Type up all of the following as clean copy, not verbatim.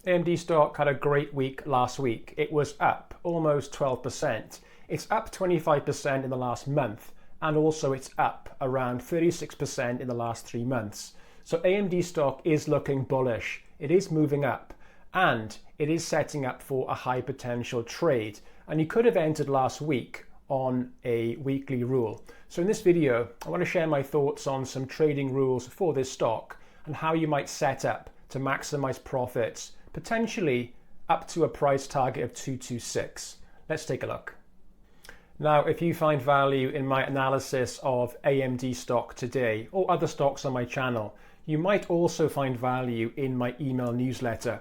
AMD stock had a great week last week. It was up almost 12%. It's up 25% in the last month, and also it's up around 36% in the last 3 months. So AMD stock is looking bullish. It is moving up, and it is setting up for a high potential trade. And you could have entered last week on a weekly rule. So in this video, I want to share my thoughts on some trading rules for this stock and how you might set up to maximize profits, potentially up to a price target of 226. Let's take a look. Now, if you find value in my analysis of AMD stock today or other stocks on my channel, you might also find value in my email newsletter.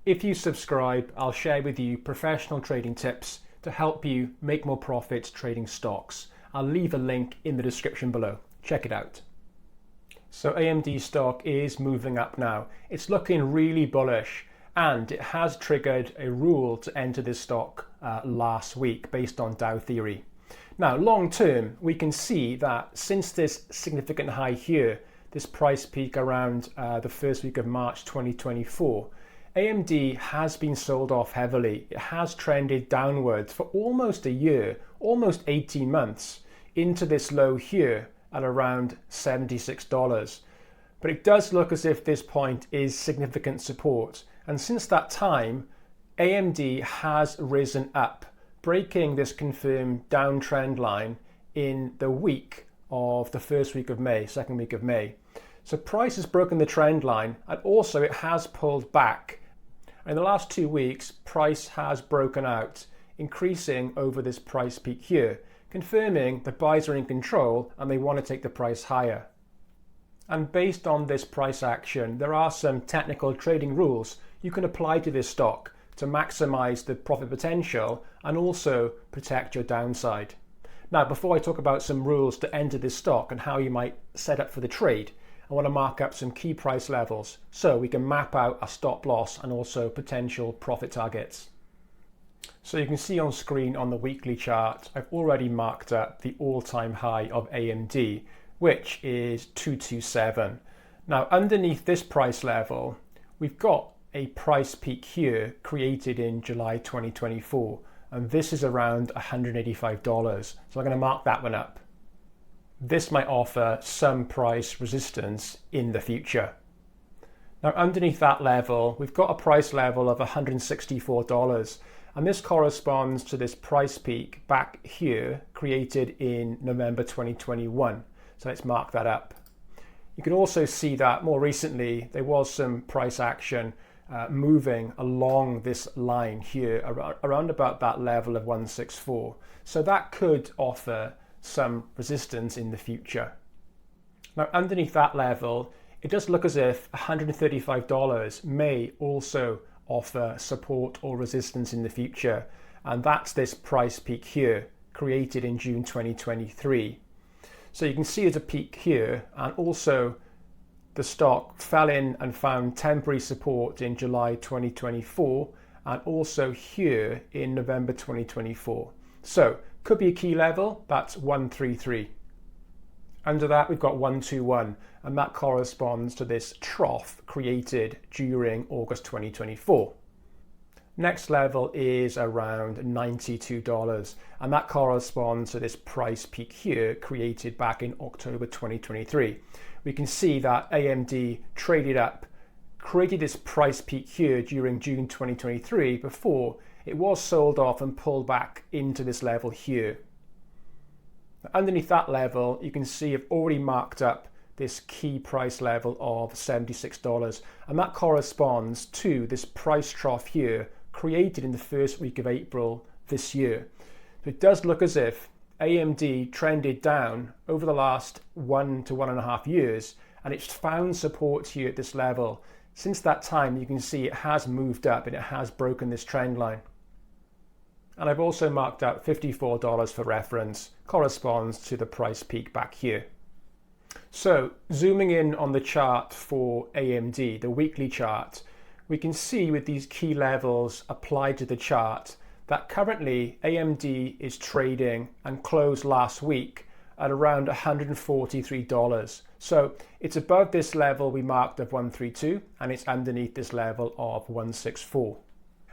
If you subscribe, I'll share with you professional trading tips to help you make more profits trading stocks. I'll leave a link in the description below. Check it out. So AMD stock is moving up now. It's looking really bullish, and it has triggered a rule to enter this stock last week based on Dow theory. Now, long term, we can see that since this significant high here, this price peak around the first week of March 2024, AMD has been sold off heavily. It has trended downwards for almost a year, almost 18 months, into this low here at around $76. But it does look as if this point is significant support. And since that time, AMD has risen up, breaking this confirmed downtrend line in the week of the first week of May, second week of May. So price has broken the trend line, and also it has pulled back. In the last 2 weeks, price has broken out, increasing over this price peak here, confirming the buyers are in control and they want to take the price higher. And based on this price action, there are some technical trading rules you can apply to this stock to maximize the profit potential and also protect your downside. Now, before I talk about some rules to enter this stock and how you might set up for the trade, I want to mark up some key price levels so we can map out a stop loss and also potential profit targets. So you can see on screen on the weekly chart, I've already marked up the all-time high of AMD, which is 227. Now, underneath this price level, we've got a price peak here created in July 2024, and this is around $185. So I'm going to mark that one up. This might offer some price resistance in the future. Now, underneath that level, we've got a price level of $164, and this corresponds to this price peak back here created in November 2021. So let's mark that up. You can also see that more recently there was some price action moving along this line here around about that level of 164. So that could offer some resistance in the future. Now, underneath that level, it does look as if $135 may also offer support or resistance in the future, and that's this price peak here created in June 2023. So you can see there's a peak here, and also the stock fell in and found temporary support in July 2024 and also here in November 2024. So could be a key level, that's 133. Under that we've got 121, and that corresponds to this trough created during August 2024. Next level is around $92, and that corresponds to this price peak here created back in October 2023. We can see that AMD traded up, created this price peak here during June 2023 before it was sold off and pulled back into this level here. Underneath that level, you can see I've already marked up this key price level of $76, and that corresponds to this price trough here created in the first week of April this year. So it does look as if AMD trended down over the last 1 to 1.5 years, and it's found support here at this level. Since that time, you can see it has moved up and it has broken this trend line. And I've also marked out $54 for reference, corresponds to the price peak back here. So zooming in on the chart for AMD, the weekly chart, we can see with these key levels applied to the chart that currently AMD is trading and closed last week at around $143. So it's above this level we marked of 132, and it's underneath this level of 164.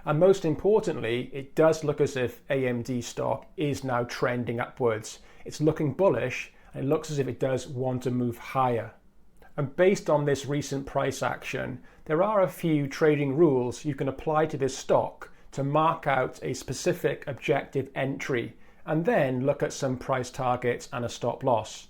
And most importantly, it does look as if AMD stock is now trending upwards. It's looking bullish, and it looks as if it does want to move higher. And based on this recent price action, there are a few trading rules you can apply to this stock to mark out a specific objective entry, and then look at some price targets and a stop loss.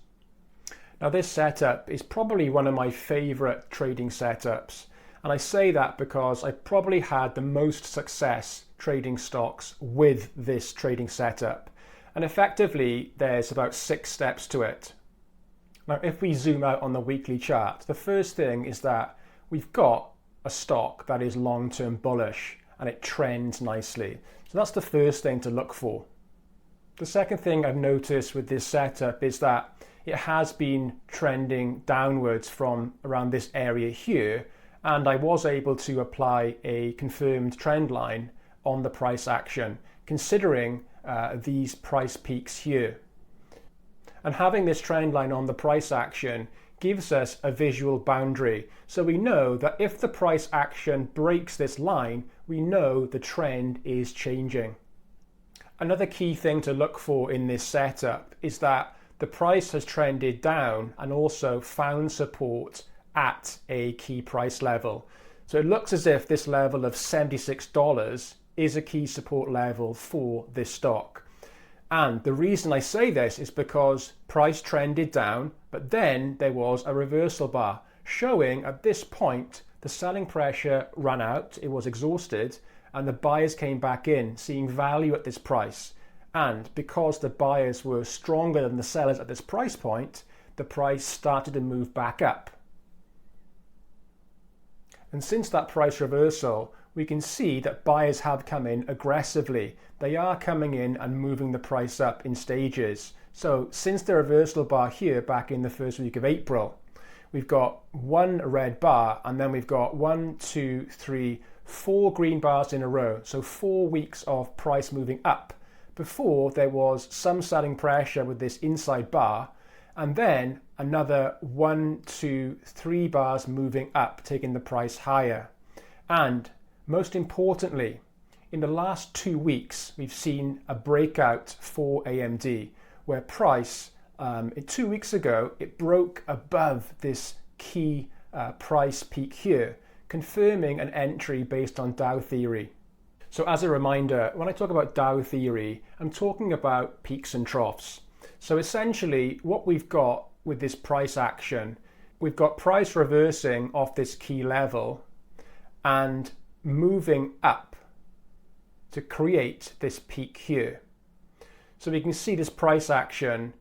Now, this setup is probably one of my favorite trading setups. And I say that because I probably had the most success trading stocks with this trading setup. And effectively, there's about 6 steps to it. Now, if we zoom out on the weekly chart, the first thing is that we've got a stock that is long-term bullish and it trends nicely. So that's the first thing to look for. The second thing I've noticed with this setup is that it has been trending downwards from around this area here, and I was able to apply a confirmed trend line on the price action, considering these price peaks here. And having this trend line on the price action gives us a visual boundary. So we know that if the price action breaks this line, we know the trend is changing. Another key thing to look for in this setup is that the price has trended down and also found support at a key price level. So it looks as if this level of $76 is a key support level for this stock. And the reason I say this is because price trended down, but then there was a reversal bar showing at this point the selling pressure ran out, it was exhausted, and the buyers came back in, seeing value at this price. And because the buyers were stronger than the sellers at this price point, the price started to move back up. And since that price reversal, we can see that buyers have come in aggressively. They are coming in and moving the price up in stages. So since the reversal bar here back in the first week of April, we've got one red bar, and then we've got 1, 2, 3, 4 green bars in a row. So 4 weeks of price moving up before there was some selling pressure with this inside bar, and then another 1, 2, 3 bars moving up, taking the price higher. And most importantly, in the last 2 weeks, we've seen a breakout for AMD, where price, 2 weeks ago, it broke above this key price peak here, confirming an entry based on Dow theory. So as a reminder, when I talk about Dow theory, I'm talking about peaks and troughs. So essentially what we've got with this price action, we've got price reversing off this key level and moving up to create this peak here. So we can see this price action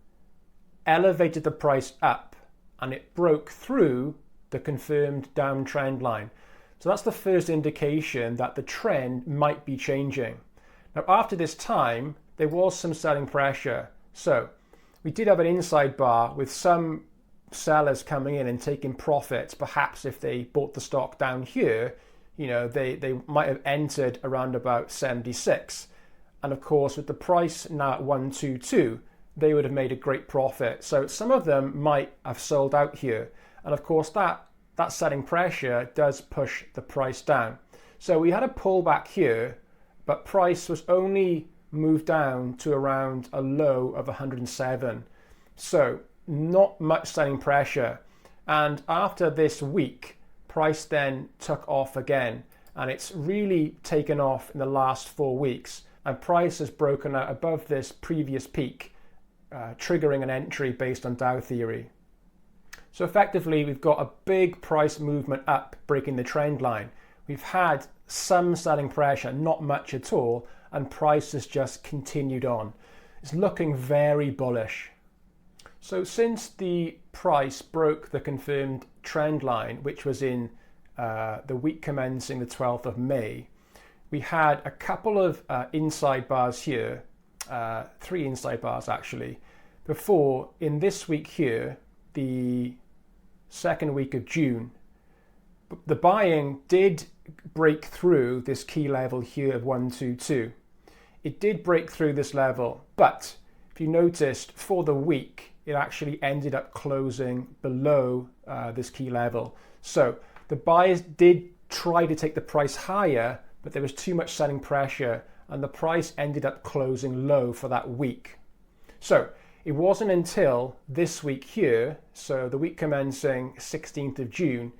elevated the price up and it broke through the confirmed downtrend line. So that's the first indication that the trend might be changing. Now, after this time, there was some selling pressure. So we did have an inside bar with some sellers coming in and taking profits. Perhaps if they bought the stock down here, you know, they might have entered around about 76. And of course, with the price now at 122, they would have made a great profit. So some of them might have sold out here. And of course, that selling pressure does push the price down. So we had a pullback here, but price was only moved down to around a low of 107. So not much selling pressure. And after this week, price then took off again, and it's really taken off in the last 4 weeks. And price has broken out above this previous peak, triggering an entry based on Dow theory. So effectively, we've got a big price movement up, breaking the trend line. We've had some selling pressure, not much at all, and price has just continued on. It's looking very bullish. So since the price broke the confirmed trend line, which was in the week commencing the 12th of May, we had a couple of inside bars here, 3 inside bars actually, before in this week here, the second week of June, the buying did break through this key level here of 122. It did break through this level, but if you noticed for the week, it actually ended up closing below this key level. So the buyers did try to take the price higher, but there was too much selling pressure and the price ended up closing low for that week. So it wasn't until this week here, so the week commencing 16th of June,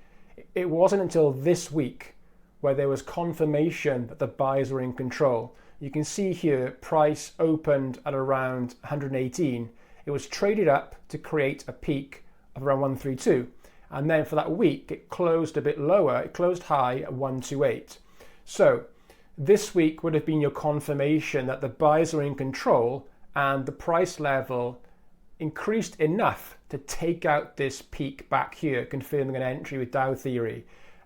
it wasn't until this week where there was confirmation that the buyers were in control. You can see here, price opened at around 118. It was traded up to create a peak of around 132. And then for that week, it closed a bit lower. It closed high at 128. So this week would have been your confirmation that the buyers were in control and the price level increased enough to take out this peak back here, confirming an entry with Dow theory.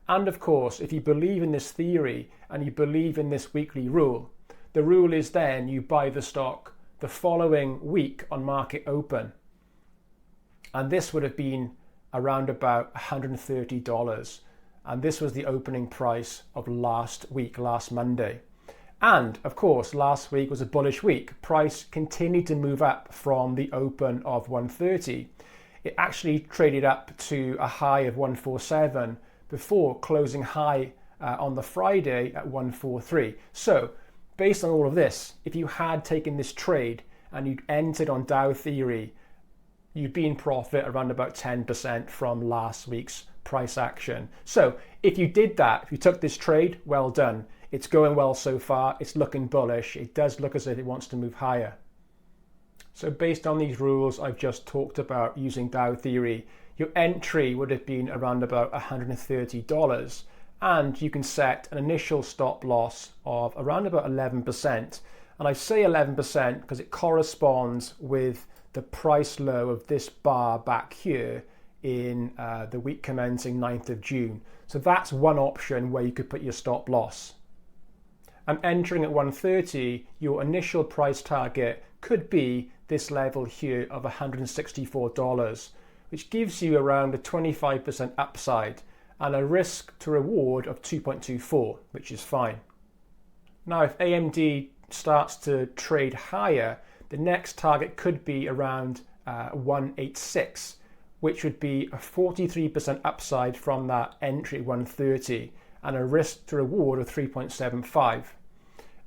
And of course, if you believe in this theory and you believe in this weekly rule, the rule is then you buy the stock the following week on market open. And this would have been around about $130. And this was the opening price of last week, last Monday. And of course, last week was a bullish week. Price continued to move up from the open of 130. It actually traded up to a high of 147 before closing high on the Friday at 143. So based on all of this, if you had taken this trade and you'd entered on Dow theory, you'd be in profit around about 10% from last week's price action. So if you did that, if you took this trade, well done. It's going well so far. It's looking bullish. It does look as if it wants to move higher. So based on these rules I've just talked about using Dow theory, your entry would have been around about $130. And you can set an initial stop loss of around about 11%. And I say 11% because it corresponds with the price low of this bar back here in the week commencing 9th of June. So that's one option where you could put your stop loss. And entering at 130, your initial price target could be this level here of $164, which gives you around a 25% upside and a risk to reward of 2.24, which is fine. Now, if AMD starts to trade higher, the next target could be around 186, which would be a 43% upside from that entry 130 and a risk to reward of 3.75.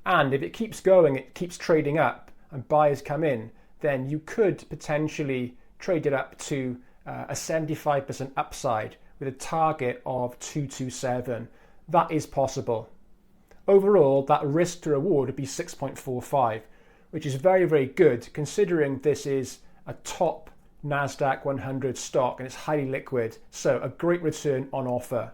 And if it keeps going, it keeps trading up and buyers come in, then you could potentially trade it up to a 75% upside with a target of 227. That is possible. Overall, that risk to reward would be 6.45, which is very, very good considering this is a top NASDAQ 100 stock and it's highly liquid. So a great return on offer.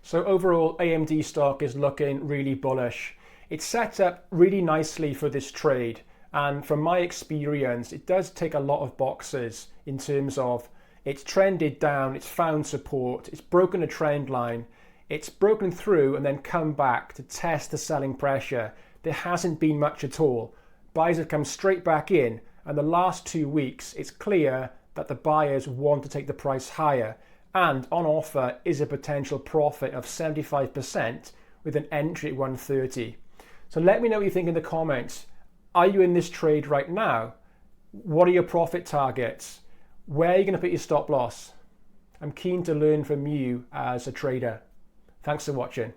So overall, AMD stock is looking really bullish. It's set up really nicely for this trade. And from my experience, it does tick a lot of boxes in terms of it's trended down, it's found support, it's broken a trend line, it's broken through and then come back to test the selling pressure. There hasn't been much at all. Buyers have come straight back in, and the last 2 weeks, it's clear that the buyers want to take the price higher. And on offer is a potential profit of 75% with an entry at 130. So let me know what you think in the comments. Are you in this trade right now? What are your profit targets? Where are you going to put your stop loss? I'm keen to learn from you as a trader. Thanks for watching.